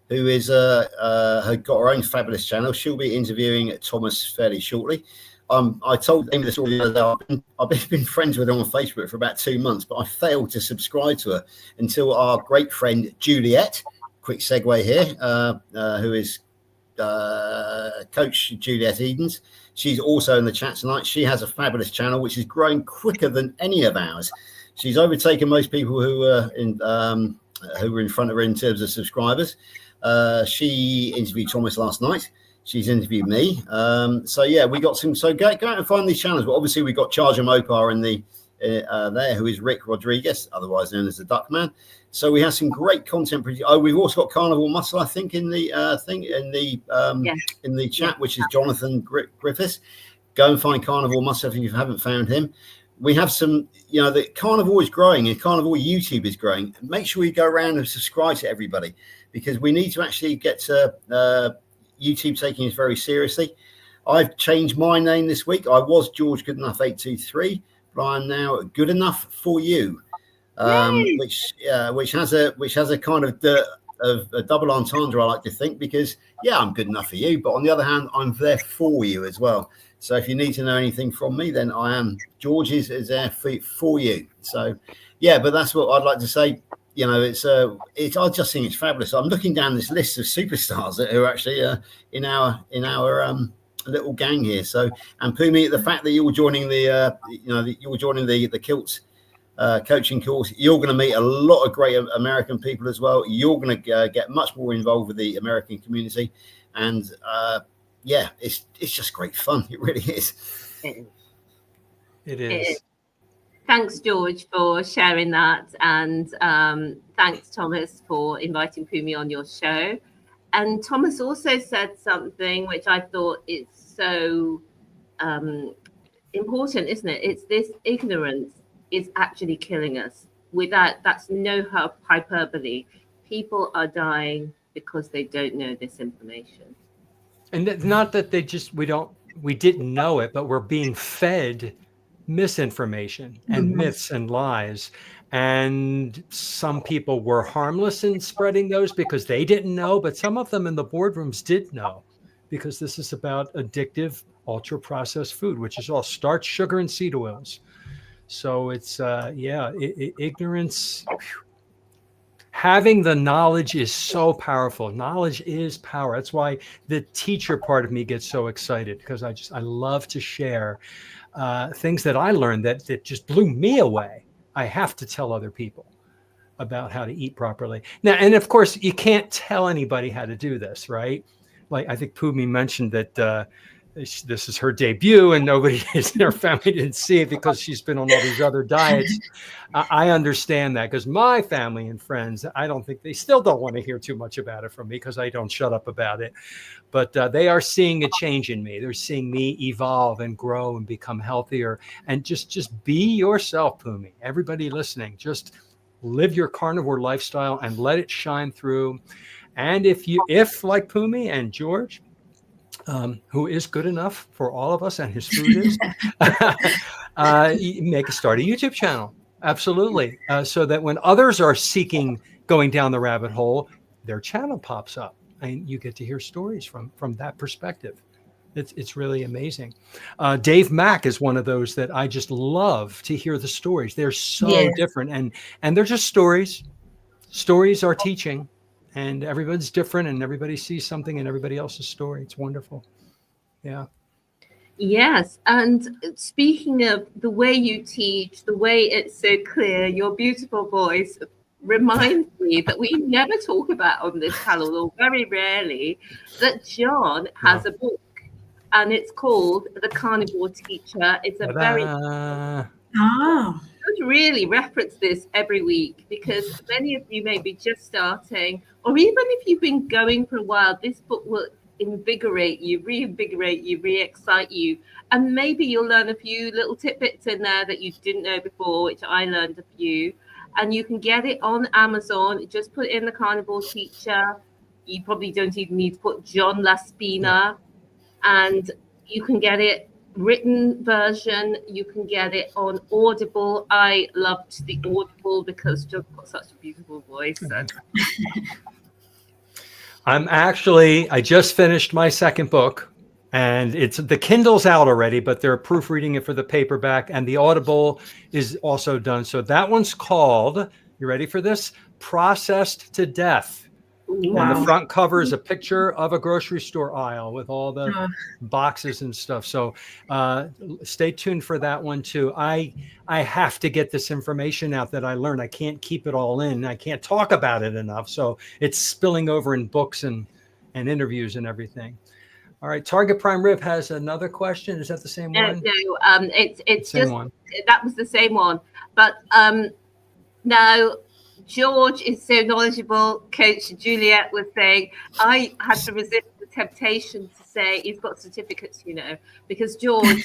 Speaker 3: who is got her own fabulous channel. She'll be interviewing Thomas fairly shortly. I told Amy this story the other day. I've been friends with her on Facebook for about 2 months, but I failed to subscribe to her until our great friend Juliet, quick segue here, who is Coach Juliet Edens. She's also in the chat tonight. She has a fabulous channel which is growing quicker than any of ours. She's overtaken most people who were in front of her in terms of subscribers. She interviewed Thomas last night. She's interviewed me. So yeah, we got some. So go out and find these channels. But obviously we got Charger Mopar in the there, who is Rick Rodriguez, otherwise known as the Duckman. So we have some great content. We've also got Carnivore Muscle, I think, in the in the chat, which is Jonathan Griffiths. Go and find Carnivore Muscle if you haven't found him. We have some, the Carnivore is growing and Carnivore YouTube is growing. Make sure you go around and subscribe to everybody, because we need to actually get YouTube taking us very seriously. I've changed my name this week. I was George Goodenough 823, but I'm now Good Enough for You. Which has a kind of a double entendre, I like to think, because I'm good enough for you, but on the other hand, I'm there for you as well. So if you need to know anything from me, then I am. George is there for you. So but that's what I'd like to say. I just think it's fabulous. I'm looking down this list of superstars that are actually in our little gang here. So, and Phumi, the fact that you're joining the Kilts coaching course, you're going to meet a lot of great American people as well. You're going to get much more involved with the American community, and it's just great fun. It really is.
Speaker 1: It is.
Speaker 2: Thanks, George, for sharing that, and thanks, Thomas, for inviting Phumi on your show. And Thomas also said something which I thought is so important, isn't it? It's this ignorance is actually killing us. That's no hyperbole. People are dying because they don't know this information.
Speaker 1: And not that we didn't know it, but we're being fed misinformation and myths and lies. And some people were harmless in spreading those because they didn't know, but some of them in the boardrooms did know, because this is about addictive, ultra processed food, which is all starch, sugar, and seed oils. So it's, ignorance. Whew. Having the knowledge is so powerful. Knowledge is power. That's why the teacher part of me gets so excited, because I love to share things that I learned that just blew me away. I have to tell other people about how to eat properly. Now, and of course, you can't tell anybody how to do this, right? Like I think Phumi mentioned that this is her debut and nobody in her family didn't see it because she's been on all these other diets. I understand that, because my family and friends, I don't think they still don't want to hear too much about it from me because I don't shut up about it. But they are seeing a change in me. They're seeing me evolve and grow and become healthier. And just be yourself, Phumi. Everybody listening, just live your carnivore lifestyle and let it shine through. And if like Phumi and George, who is good enough for all of us and his food is, start a YouTube channel. Absolutely. So that when others are going down the rabbit hole, their channel pops up and you get to hear stories from that perspective. It's really amazing. Dave Mack is one of those that I just love to hear the stories. They're so different and they're just stories. Stories are teaching, and everybody's different and everybody sees something in everybody else's story. It's wonderful. Yeah.
Speaker 2: Yes. And speaking of the way you teach, the way it's so clear, your beautiful voice reminds me that we never talk about on this channel, or very rarely, that John has a book, and it's called The Carnivore Teacher. It's a very... I don't really reference this every week because many of you may be just starting, or even if you've been going for a while, this book will invigorate you, reinvigorate you, re-excite you, and maybe you'll learn a few little tidbits in there that you didn't know before, which I learned a few. And you can get it on Amazon. Just put in The Carnivore Teacher. You probably don't even need to put John La Spina, and you can get it written version. You can get it on Audible. I loved the Audible because John's got such a beautiful voice.
Speaker 1: I just finished my second book, and the Kindle's out already, but they're proofreading it for the paperback, and the Audible is also done. So that one's called, you ready for this? Processed to Death. Wow. And the front cover is a picture of a grocery store aisle with all the boxes and stuff. So stay tuned for that one too. I have to get this information out that I learned. I can't keep it all in. I can't talk about it enough. So it's spilling over in books and interviews and everything. All right. Target Prime Rib has another question. Is that the same one?
Speaker 2: No, it's just one. That was the same one. But now George is so knowledgeable. Coach Juliet was saying, I had to resist the temptation to say he's got certificates, because George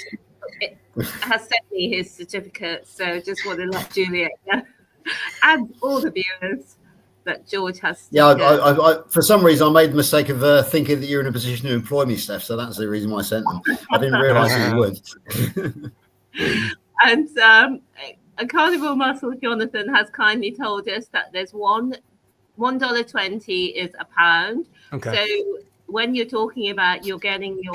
Speaker 2: has sent me his certificates. So just want to let Juliet know, and all the viewers, that George has.
Speaker 3: Yeah, I for some reason I made the mistake of thinking that you're in a position to employ me, Steph. So that's the reason why I sent them. I didn't realise that you would.
Speaker 2: And a Carnivore Muscle Jonathan has kindly told us that there's $1.20 is a pound.
Speaker 1: Okay.
Speaker 2: So when you're talking about you're getting your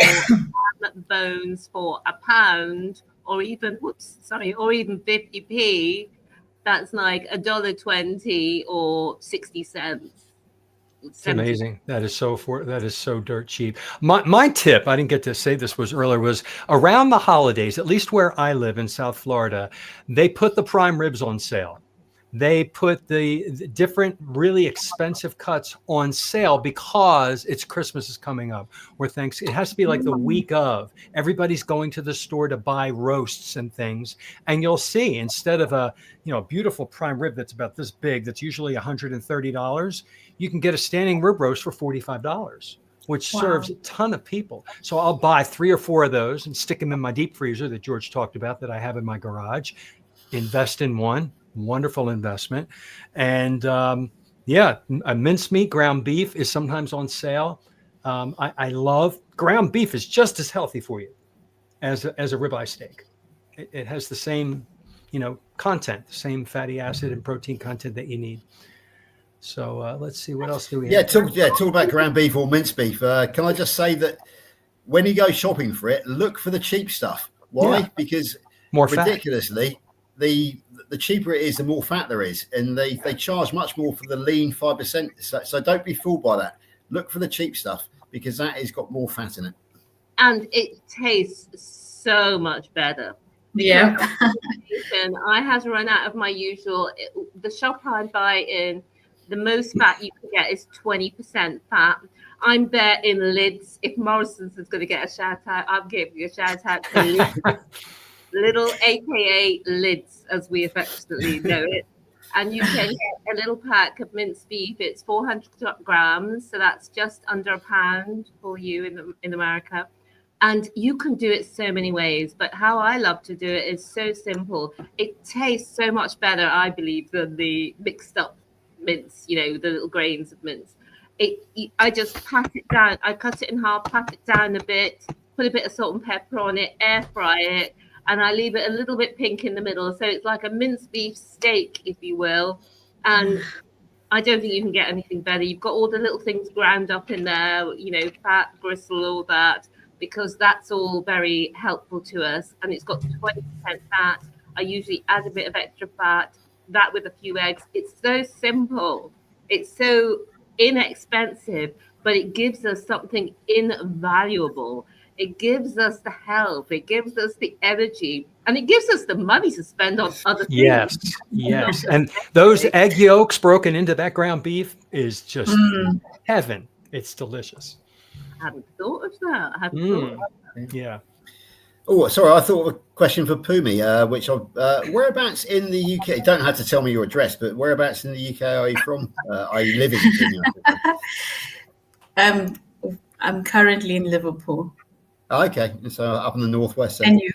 Speaker 2: bones for a pound, or even 50p, that's like $1.20 or 60 cents.
Speaker 1: It's amazing. That is so dirt cheap. My tip, I didn't get to say this was around the holidays, at least where I live in South Florida, they put the prime ribs on sale. They put the different really expensive cuts on sale because Christmas is coming up, or Thanksgiving. It has to be like the week of. Everybody's going to the store to buy roasts and things, and you'll see, instead of a beautiful prime rib that's about this big, that's usually $130, you can get a standing rib roast for $45. which
Speaker 4: Wow.
Speaker 1: serves a ton of people. So I'll buy 3 or 4 of those and stick them in my deep freezer that George talked about that I have in my garage. Invest in one, wonderful investment. And yeah, a mincemeat ground beef is sometimes on sale. I love ground beef is just as healthy for you as a ribeye steak. It has the same, content, the same fatty acid and protein content that you need. So let's see, what else do we have?
Speaker 3: Talk about ground beef or mince beef. Can I just say that when you go shopping for it, look for the cheap stuff. Why?
Speaker 1: Yeah.
Speaker 3: Because
Speaker 1: More fat.
Speaker 3: ridiculously, the cheaper it is, the more fat there is, and they charge much more for the lean 5%. So don't be fooled by that. Look for the cheap stuff because that has got more fat in it.
Speaker 2: And it tastes so much better.
Speaker 4: Yeah.
Speaker 2: I had run out of my usual. The shop I buy in, the most fat you can get is 20% fat. I'm there in lids. If Morrison's is going to get a shout out, I'm giving a shout out to lids. Little AKA lids, as we affectionately know it. And you can get a little pack of minced beef. It's 400 grams, so that's just under £1 for you in America. And you can do it so many ways, but how I love to do it is so simple. It tastes so much better, I believe, than the mixed up mince, the little grains of mince. I just pat it down. I cut it in half, pat it down a bit, put a bit of salt and pepper on it, air fry it, and I leave it a little bit pink in the middle. So it's like a minced beef steak, if you will. And I don't think you can get anything better. You've got all the little things ground up in there, fat, gristle, all that, because that's all very helpful to us. And it's got 20% fat. I usually add a bit of extra fat, that with a few eggs. It's so simple. It's so inexpensive, but it gives us something invaluable. It gives us the health. It gives us the energy. And it gives us the money to spend on other things.
Speaker 1: Yes. And those egg yolks broken into that ground beef is just heaven. It's delicious.
Speaker 2: I hadn't thought of that.
Speaker 1: Yeah.
Speaker 3: Oh, sorry. I thought of a question for Phumi, which whereabouts in the UK? You don't have to tell me your address, but whereabouts in the UK are you from? Are you living in?
Speaker 4: I'm currently in Liverpool.
Speaker 3: Okay, so up in the northwest.
Speaker 4: And you?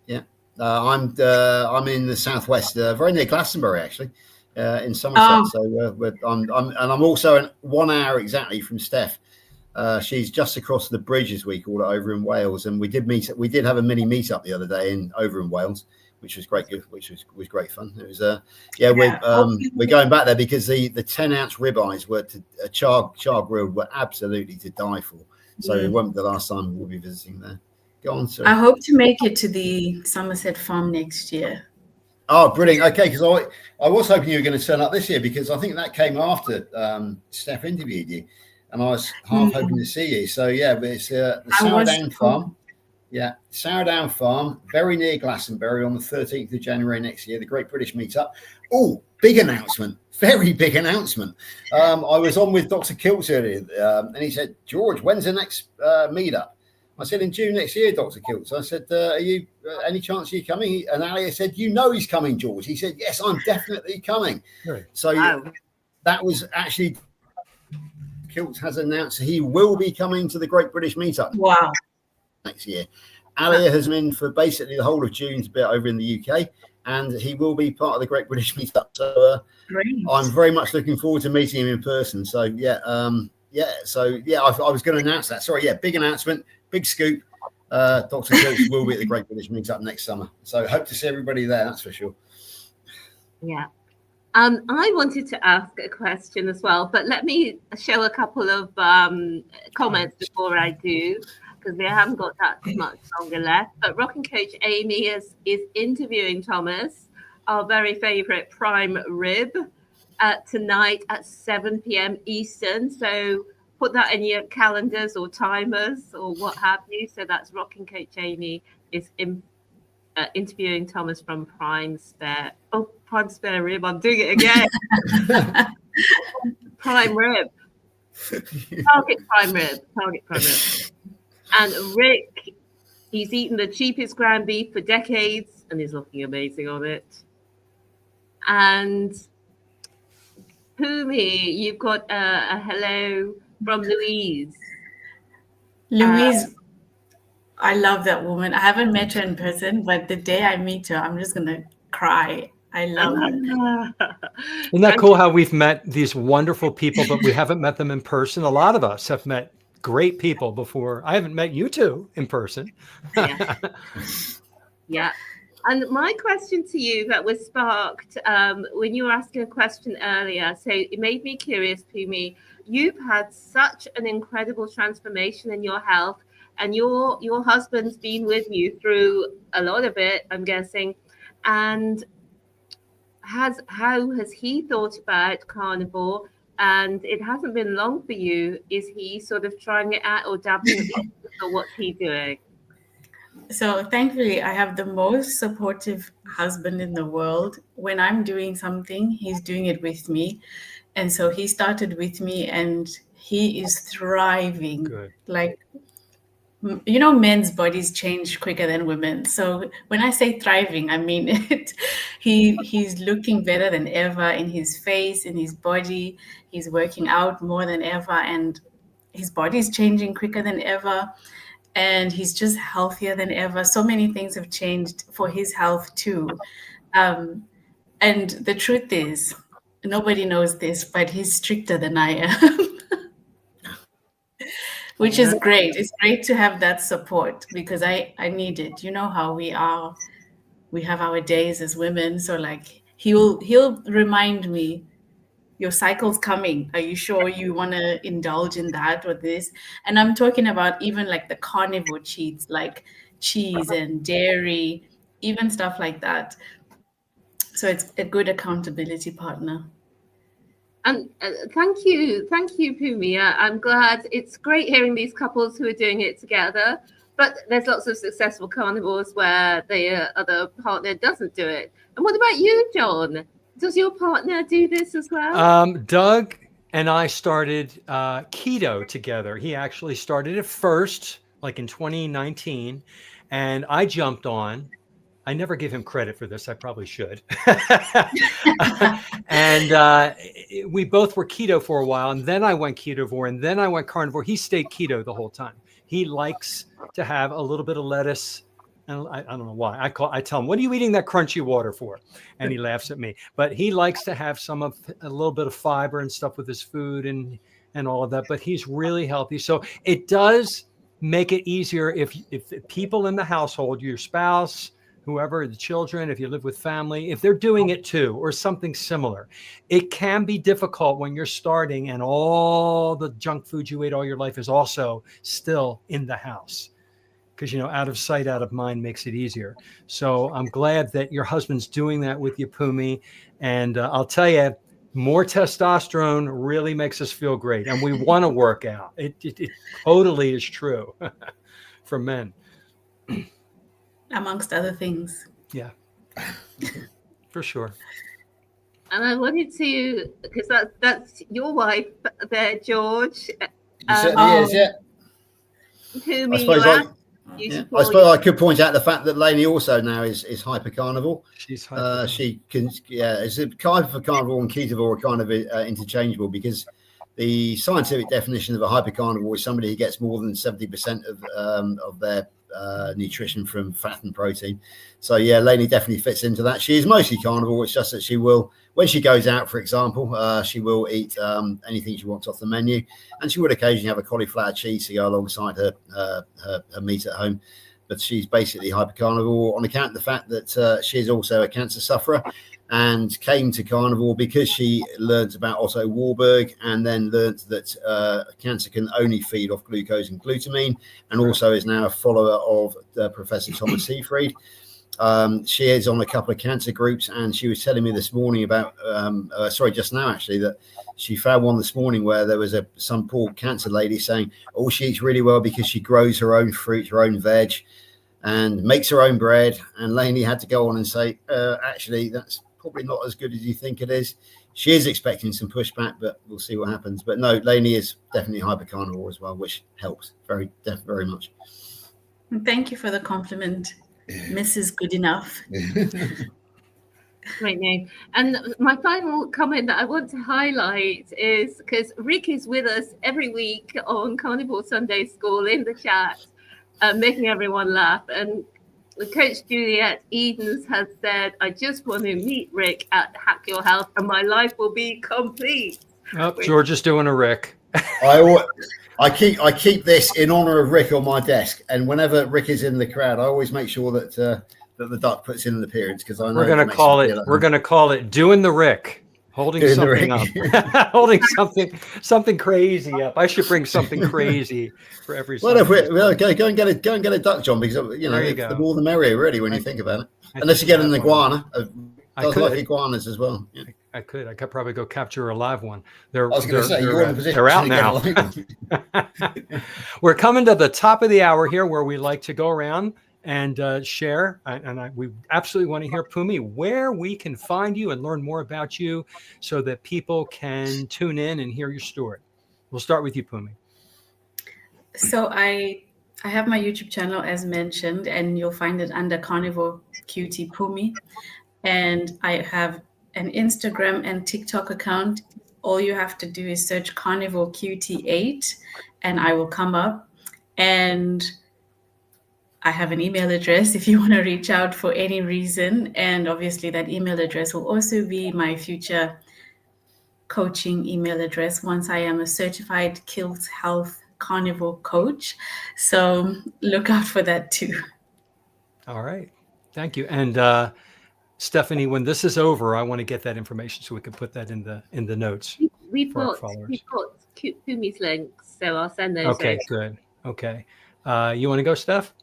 Speaker 3: Yeah, I'm in the southwest, very near Glastonbury, actually, in Somerset. So I'm also 1 hour exactly from Steph. She's just across the bridge, as we call it, over in Wales, and we did have a mini meetup the other day over in Wales, which was great. Which was great fun. It was we're going back there because the 10-ounce ribeyes were char grilled were absolutely to die for. So it won't be the last time we'll be visiting there. Go on, sir.
Speaker 4: I hope to make it to the Somerset farm next year.
Speaker 3: Oh, brilliant. Okay, because I was hoping you were going to turn up this year because I think that came after Steph interviewed you. And I was half hoping to see you. So, yeah, but it's the Sourdown Farm. Yeah, Sourdown Farm, very near Glastonbury on the 13th of January next year, the Great British Meetup. Oh, big announcement. Very big announcement. I was on with Dr. Kiltz earlier, and he said, George, when's the next meetup? I said, in June next year, Dr. Kiltz. I said, are you any chance you're coming? And Ali said, he's coming, George. He said, yes, I'm definitely coming.
Speaker 1: Right.
Speaker 3: So that was actually... Kiltz has announced he will be coming to the Great British Meetup.
Speaker 4: Wow.
Speaker 3: Next year. Alia has been in for basically the whole of June, a bit over in the UK, and he will be part of the Great British Meetup. So I'm very much looking forward to meeting him in person. So I was going to announce that. Sorry, big announcement, big scoop. Dr. Kiltz will be at the Great British Meetup next summer. So hope to see everybody there, that's for sure.
Speaker 2: Yeah. I wanted to ask a question as well, but let me show a couple of comments before I do, because we haven't got that much longer left. But Rocking Coach Amy is interviewing Thomas, our very favourite prime rib, tonight at 7 p.m. Eastern. So put that in your calendars or timers or what have you. So that's Rocking Coach Amy is interviewing Thomas from Prime Spare Rib. I'm doing it again. Prime Rib. Target Prime Rib. And Rick, he's eaten the cheapest ground beef for decades and he's looking amazing on it. And Phumi, you've got a hello from Louise.
Speaker 4: Louise, I love that woman. I haven't met her in person, but the day I meet her, I'm just going to cry. I love her.
Speaker 1: Isn't that cool how we've met these wonderful people, but we haven't met them in person? A lot of us have met great people before. I haven't met you two in person.
Speaker 2: Yeah. Yeah. And my question to you that was sparked when you were asking a question earlier, so it made me curious, Phumi. You've had such an incredible transformation in your health, and your husband's been with you through a lot of it, I'm guessing. And how has he thought about carnivore? And it hasn't been long for you. Is he sort of trying it out or dabbling, or what's he doing?
Speaker 4: So thankfully, I have the most supportive husband in the world. When I'm doing something, he's doing it with me. And so he started with me, and he is thriving.
Speaker 1: Good.
Speaker 4: Like, you know, men's bodies change quicker than women. So when I say thriving, I mean it. He's looking better than ever in his face, in his body. He's working out more than ever, and his body is changing quicker than ever. And he's just healthier than ever. So many things have changed for his health too. And the truth is, nobody knows this, but he's stricter than I am. Which is great. It's great to have that support because I need it. You know how we are. We have our days as women. So like he'll remind me, your cycle's coming. Are you sure you want to indulge in that or this? And I'm talking about even like the carnivore cheats, like cheese and dairy, even stuff like that. So it's a good accountability partner.
Speaker 2: And thank you, Phumi. I'm glad. It's great hearing these couples who are doing it together. But there's lots of successful carnivores where the other partner doesn't do it. And what about you, John? Does your partner do this as well?
Speaker 1: Doug and I started keto together. He actually started it first, like in 2019, and I jumped on. I never give him credit for this. I probably should. And we both were keto for a while, and then I went ketovore, and then I went carnivore. He stayed keto the whole time. He likes to have a little bit of lettuce. And I don't know why. I tell him, "What are you eating that crunchy water for?" And he laughs at me. But he likes to have a little bit of fiber and stuff with his food and all of that. But he's really healthy, so it does make it easier if people in the household, your spouse, whoever, the children, if you live with family, if they're doing it too, or something similar. It can be difficult when you're starting and all the junk food you ate all your life is also still in the house. Because, out of sight, out of mind makes it easier. So I'm glad that your husband's doing that with you, Phumi. And I'll tell you, more testosterone really makes us feel great. And we want to work out. It totally is true for men.
Speaker 4: Amongst other things.
Speaker 1: Yeah, for sure.
Speaker 2: And I wanted to, because that's your wife there, George.
Speaker 3: It certainly is, yeah.
Speaker 2: Whom
Speaker 3: I suppose I could point out the fact that Lainey also now is hyper-carnivore.
Speaker 1: She's hyper.
Speaker 3: She can, it's a hyper-carnivore and ketovore are kind of interchangeable because the scientific definition of a hyper-carnivore is somebody who gets more than 70% of their nutrition from fat and protein. So yeah, Lainey definitely fits into that. She is mostly carnivore. It's just that she will, when she goes out, for example, she will eat anything she wants off the menu, and she would occasionally have a cauliflower cheese to go alongside her meat at home. But she's basically hyper-carnivore on account of the fact that she is also a cancer sufferer and came to carnivore because she learned about Otto Warburg and then learned that cancer can only feed off glucose and glutamine, and also is now a follower of Professor Thomas Seyfried. She is on a couple of cancer groups, and she was telling me this morning about, just now actually, that she found one this morning where there was some poor cancer lady saying, oh, she eats really well because she grows her own fruit, her own veg, and makes her own bread. And Lainey had to go on and say, actually, that's probably not as good as you think it is. She is expecting some pushback, but we'll see what happens. But no, Lainey is definitely hyper-carnivore as well, which helps very much.
Speaker 4: Thank you for the compliment, Mrs. Good Enough.
Speaker 2: Great name. And my final comment that I want to highlight is because Rick is with us every week on Carnivore Sunday School in the chat, making everyone laugh. And Coach Juliet Edens has said, I just want to meet Rick at Hack Your Health and my life will be complete.
Speaker 1: Oh, George is doing a Rick.
Speaker 3: I keep this in honor of Rick on my desk, and whenever Rick is in the crowd, I always make sure that that the duck puts in an appearance, because I know
Speaker 1: we're going to call it doing the Rick, holding something up, holding something crazy up. I should bring something crazy for every.
Speaker 3: Well, go and get a duck, John, because the more the merrier, really, when you think about it. Unless you get an iguana. I like iguanas as well. Yeah.
Speaker 1: I could probably go capture a live one. They're out now. We're coming to the top of the hour here, where we like to go around and share. We absolutely want to hear, Phumi, where we can find you and learn more about you, so that people can tune in and hear your story. We'll start with you, Phumi.
Speaker 4: So I have my YouTube channel, as mentioned, and you'll find it under Carnivore QT Phumi. And I have an Instagram and TikTok account. All you have to do is search Carnivore QT8 and I will come up. And I have an email address if you want to reach out for any reason. And obviously that email address will also be my future coaching email address once I am a certified Kilt Health carnivore coach. So look out for that too. All
Speaker 1: right. Thank you. And Stephainie, when this is over, I want to get that information so we can put that in the notes.
Speaker 2: We've got Phumi's links, so I'll send those.
Speaker 1: Okay, good. Okay. You want to go, Steph?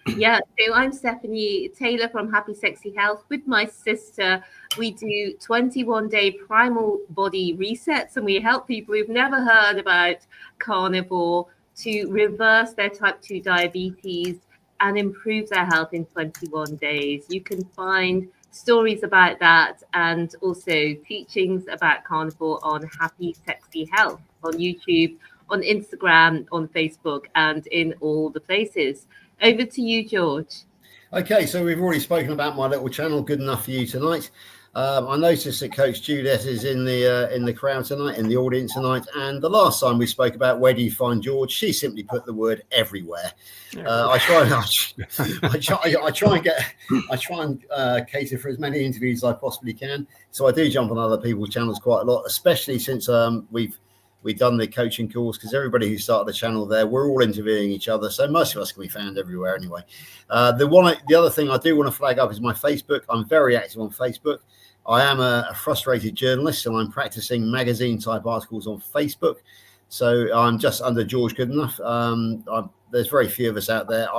Speaker 2: Yeah, so I'm Stephainie Taylor from Happy Sexy Health. With my sister, we do 21-day primal body resets, and we help people who've never heard about carnivore to reverse their type 2 diabetes and improve their health in 21 days. You can find stories about that and also teachings about carnivore on Happy Sexy Health on YouTube, on Instagram, on Facebook, and in all the places. Over to you, George.
Speaker 3: Okay, so we've already spoken about my little channel, Good Enough for You, tonight. I noticed that Coach Juliet is in the crowd tonight, in the audience tonight. And the last time we spoke about where do you find George, she simply put the word everywhere. I try and cater for as many interviews as I possibly can. So I do jump on other people's channels quite a lot, especially since we've done the coaching course, because everybody who started the channel there, we're all interviewing each other. So most of us can be found everywhere anyway. The other thing I do want to flag up is my Facebook. I'm very active on Facebook. I am a frustrated journalist, and I'm practicing magazine type articles on Facebook. So I'm just under George Good Enough. There's very few of us out there.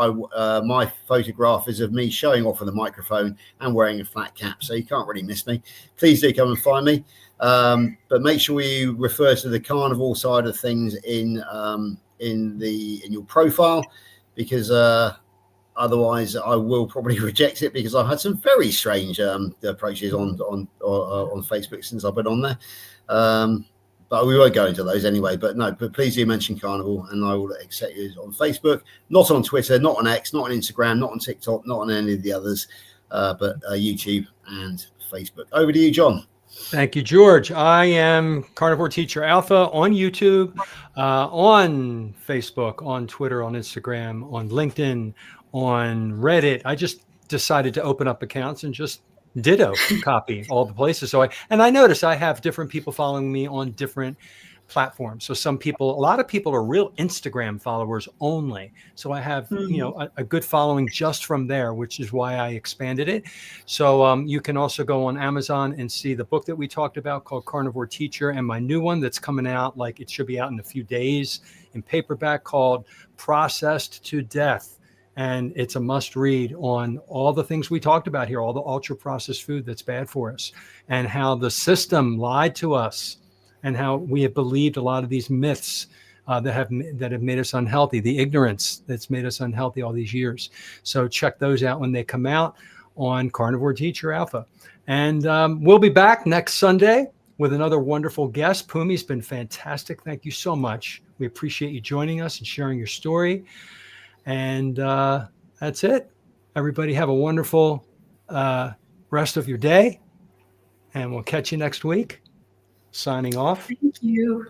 Speaker 3: My photograph is of me showing off with a microphone and wearing a flat cap, so you can't really miss me. Please do come and find me. But make sure you refer to the carnivore side of things in your profile, because otherwise I will probably reject it, because I've had some very strange approaches on Facebook since I've been on there. But we won't go into those anyway. But please do mention carnivore, and I will accept you on Facebook, not on Twitter, not on X, not on Instagram, not on TikTok, not on any of the others, but YouTube and Facebook. Over to you, John.
Speaker 1: Thank you, George. I am Carnivore Teacher Alpha on YouTube, on Facebook, on Twitter, on Instagram, on LinkedIn, on Reddit. I just decided to open up accounts and just ditto copy all the places. So I notice I have different people following me on different platforms. So a lot of people are real Instagram followers only. So I have, a good following just from there, which is why I expanded it. So you can also go on Amazon and see the book that we talked about called Carnivore Teacher, and my new one that's coming out, like it should be out in a few days in paperback, called Processed to Death. And it's a must read on all the things we talked about here, all the ultra processed food that's bad for us, and how the system lied to us, and how we have believed a lot of these myths that have made us unhealthy, the ignorance that's made us unhealthy all these years. So check those out when they come out on Carnivore Teacher Alpha. And we'll be back next Sunday with another wonderful guest. Phumi's been fantastic. Thank you so much. We appreciate you joining us and sharing your story. And that's it. Everybody have a wonderful rest of your day. And we'll catch you next week. Signing off.
Speaker 4: Thank you.